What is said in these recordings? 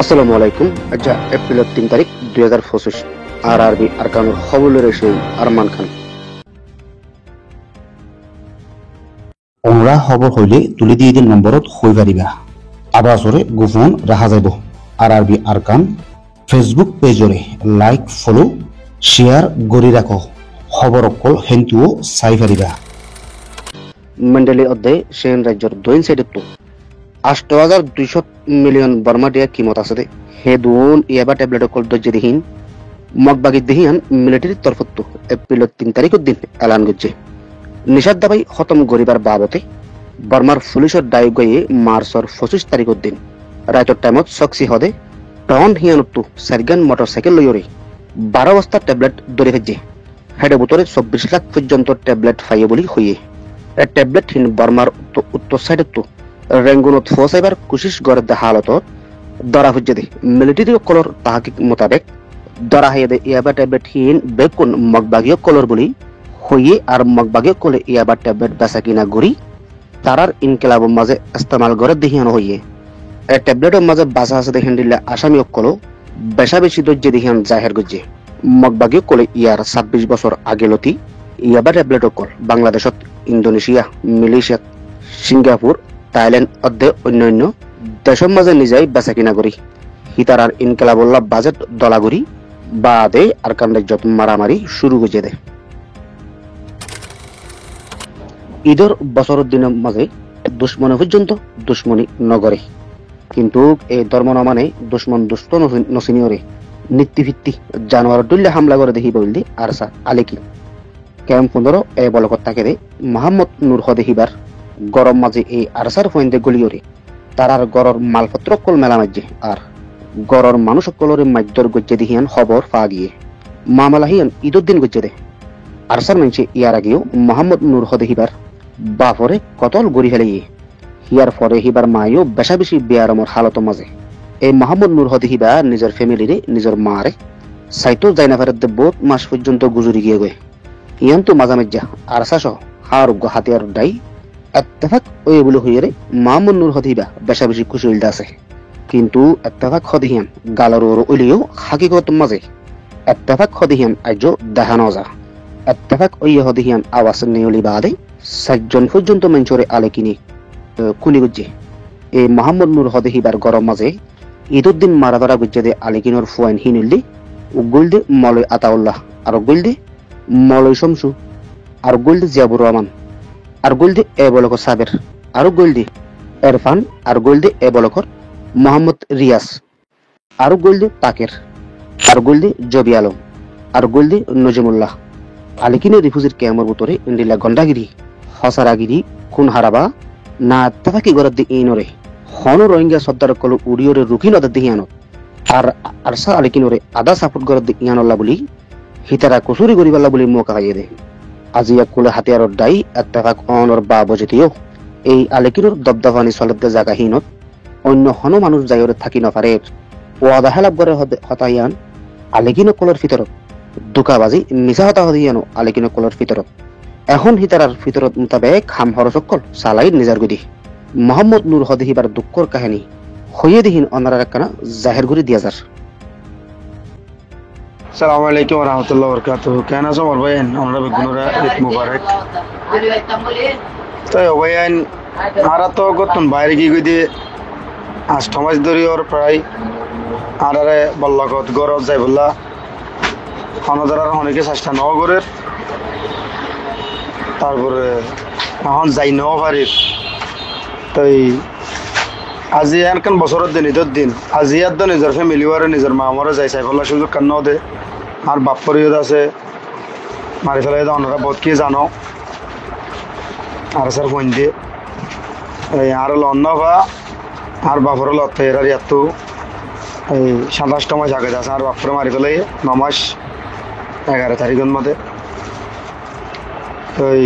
আসসালামু আলাইকুম। আচ্ছা, এপ্রিলের 3 তারিখ 2025 আরআরবি আরকানুর খবরের সেই আরমান খান। অংরা খবর হইলে তুলি দিয়ে দিন নম্বরত হই পারিবা। আবাসরে গোপন রাখা যাব। আরআরবি আরকান ফেসবুক পেজরে লাইক ফলো শেয়ার গড়ি রাখো। খবর অকল হেন্তুও চাই পারিবা। মেন্ডেলি অধ্যায় সেন রাজ্যর দৈন সাইডত 8200 মিলিয়ন বর্মা টিয়া কিমত আছে দে। হে দুন ইয়াবা ট্যাবলেট অকল দজ্জে দিহিন মগবাগি দিহিয়ান মিলিটারির তরফত এপ্রিলের 3 তারিখের দিন এলান করছে। নিষাদ দাবাই খতম গরিবার বাবতে বর্মার পুলিশের দায়ী গিয়ে মার্চর 25 তারিখের দিন রাইতর টাইমত সক্সি হদে টন হিয়ানত্তু সারিগান মোটরসাইকেল লইরে 12 বস্তা ট্যাবলেট ধরে ফেলছে। হেডে বুতরে 24 লাখ পর্যন্ত ট্যাবলেট ফাইয়ে বলি হইয়ে এ ট্যাবলেট হিন বর্মার উত্তর সাইডত রেঙ্গুনত ফসাইবার কোশিশ করে হালত ধরা হচ্ছে দে। মিলিটারি কলর তাহাকিক মোতাবেক ধরা হইয়ে দে ইয়াবা ট্যাবলেট হিন বেকুন মগবাগীয় কলর বলি হইয়ে আর মগবাগীয় কলে ইয়াবা ট্যাবলেট বেচা কিনা গড়ি তারার ইনকেলাবর মাঝে ইস্তেমাল করে দেহিয়ানো হইয়ে এ ট্যাবলেটের মাঝে বাসা আছে দেখেন দিলে আসামি অকল বেশা বেশি দজ্জে দেহিয়ান জাহের গজ্জে মগবাগীয় কলে ইয়ার 26 বছর আগে লতি ইয়াবা ট্যাবলেট অকল বাংলাদেশত ইন্দোনেশিয়া মালয়েশিয়া সিঙ্গাপুর থাইল্যান্ড অধ্যে অন্যান্য দেশের মাঝে নিজেই বেচা কিনা করি হিতারার ইনকেলাবল্লা বাজেট দলাগুড়ি বাদে আর কান রাজ্যত মারামারি শুরু করে দে। ঈদের বছরের দিনের মাঝে দুশ্মনে পর্যন্ত দুশ্মনী নগরে কিন্তু এই ধর্ম ন মানে দুশ্মন দুষ্ট নসিনিয়রে নীতিভিত্তি জানোয়ার ডুল্লে হামলা করে দেখি বললি আরসা আলেকি ক্যাম্প 15 এ বলকত তাকে দে মোহাম্মদ নূর হদেহিবার গরম মাঝে এই আরসার ফয়েন্দে গলিয়রে তারার গড়র মালপত্র কল মেলা মাঝে আর গড়র মানুষ কলরে মাধ্যর গজ্জে দিহিয়ান খবর পা গিয়ে মামলা হিয়ান ঈদের দিন গজ্জে দে। আরসার মানছে ইয়ার আগেও মোহাম্মদ নূর হদেহিবার বাপরে কতল গড়ি ফেলে হিয়ার পরে হিবার মায়ও বেশা বেশি বেয়ারমর হালত মাঝে এই মোহাম্মদ নূর হদেহিবা নিজের ফ্যামিলিরে নিজের মারে সাইতো যাইনা ফেরত বহুত মাস পর্যন্ত গুজরি গিয়ে গয়ে ইয়ান তো মাঝামেজা আরসা সহ হার হাতিয়ার ডাই এত্তেফাক ওই বলে হইয়ারে মোহাম্মদ নূর হদিবা বেশা বেশি খুশি হইলতে আছে কিন্তু এত্তেফাক হদিহিয়ান গালর ওইলেও হাকিকত মাঝে এত্তেফাক হদিহিয়ান আজ দেখা নজা এত্তেফাক ওই হদিহিয়ান আওয়াজ নেওলি বাদে 7 জন পর্যন্ত মেঞ্চরে আলে কিনি কুলি গুজ্জে এই মোহাম্মদ নূর হদিহিবার গরম মাঝে ঈদের দিন মারা ধরা গুজ্জে দে আলিকিনোর ফুয়াইন হিনুল্লি উগুল দে মলয় আতাউল্লাহ আর উগুল দে মলয় শমসু আর উগুল দে জিয়াবুর রহমান আর গোলদি এ বলকর সাবের আর গোলদি এরফান আর গোলদি এ বলকর মোহাম্মদ রিয়াস আর গোলদি তাকের আর গোলদি জবি আলম আর গোলদি নজিমুল্লাহ আলিকিনে রিফুজির ক্যামর ভিতরে ইন্ডিলা গন্ডাগিরি হসারাগিরি খুন হারাবা না তাফাকি গরদ দি ইনরে হন রোহিঙ্গা সর্দার কল উড়িয়রে রুকি নদ দিহিয়ানো আর আরসা আলিকিনরে আদা সাপোর্ট গরদ দি ইয়ানল্লাহ বলি হিতারা কসুরি গরিবাল্লাহ বলি মোকা খাইয়ে দে। আজি কুলে হাতিয়ারর দায়ী এত্তেফাক অনর বা বজেতিও এই আলেকিনোর দবদবানি চলতে জাগাহীনত অন্য হন মানুষ যাইরে থাকি নপারে ওয়াদা হেলাপ করে হতাইয়ান আলেকিনো কলর ভিতরত দুকাবাজি মিছা হতা হদিয়ানো আলেকিনো কলর ভিতরত এখন হিতারার ভিতরত মোতাবেক হাম হরসকল সালাই নিজার গুদি মোহাম্মদ নূর হদিহিবার দুঃখর কাহিনী হইয়ে দিহীন অনারার একখানা জাহের গুড়ি দিয়া যার। আসসালামু আলাইকুম ওয়া রাহমাতুল্লাহি ওয়া বারাকাতুহু। কেন আছো আমার ভাইয়ান? আমরা বেগুনরা ঈদ মুবারক। তাই ভাইয়ান আরা তো গতন বাইরে গিয়ে গিয়ে 8 মাস ধরে ওর প্রায় আরারে বল্লগত গরজ যাই বললা অনদারার অনেকে চেষ্টা নও করে তারপরে এখন যাই নও পারি তাই আজি এনকান বছরের দিন ঈদের দিন আজি আর নিজের ফ্যামিলি ওয়ারে নিজের মা আমারও যাই চাই বললা সুযোগ কান্ন দে আর বাপ পরিয়দ আছে মারি ফেলাই ওনারা বহুত কি জানো আর স্যার ফোন দিয়ে এই আর লন্ন বা আর বাপর লতে এরা এত এই 27 মাস আগে আছে আর বাপরে মারি ফেলাই 9 মাস 11 তারিখের মধ্যে ওই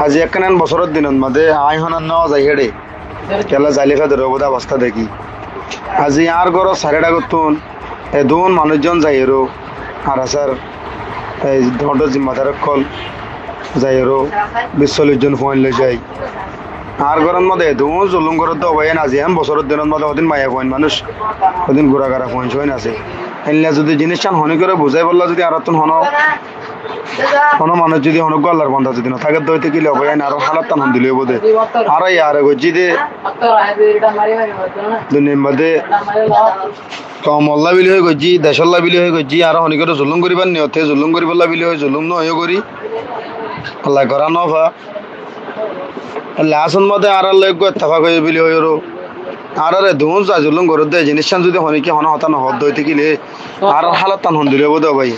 আজি একখান বছরের দিনের মধ্যে আয় হনার নেওয়া যায় হেডে কেলা জাইলে ফেদের অবধা অবস্থা দেখি আজি আর গর সাড়েটা করতুন এ দুন মানুষজন যাইয়েরো আর স্যার এই ধর জিম্মাদার কল যাইয়েরো 20-40 জন ফোন লে যাই আর গরম মধ্যে ধুঁ জুলুম করতে হবে আজি আমি বছরের দিনের মধ্যে ওদিন মায়া পয়েন মানুষ ওদিন ঘোরাঘারা পয়েন্ট হয় আছে এনলা যদি জিনিস চান হনি করে বুঝাই বললা যদি আর তুন হন কোনো মানুষ যদি হন গল্লার বন্ধা যদি না থাকে দইতে কিলে হবে আরো হালাত টান দিলে বোধে আর ইয়ার গজি দে দুনিয়ার মধ্যে কমল্লা বিলি হয়ে গজি দেশল্লা বিলি হয়ে গজি আর হনি করে জুলুম করিবার নিয়তে জুলুম করিবল্লা বিলি হয়ে জুলুম নয় করি আল্লাহ করা নফা লাসন মধ্যে আর লোক ইত্তেফাক হয়ে বিলি হয়ে আর ধুন জুলুম করে দেয় জিনিস যদি হনি কি হন হতা না হদ দইতে কিলে আর হালাত টান দিলে বোধ ভাই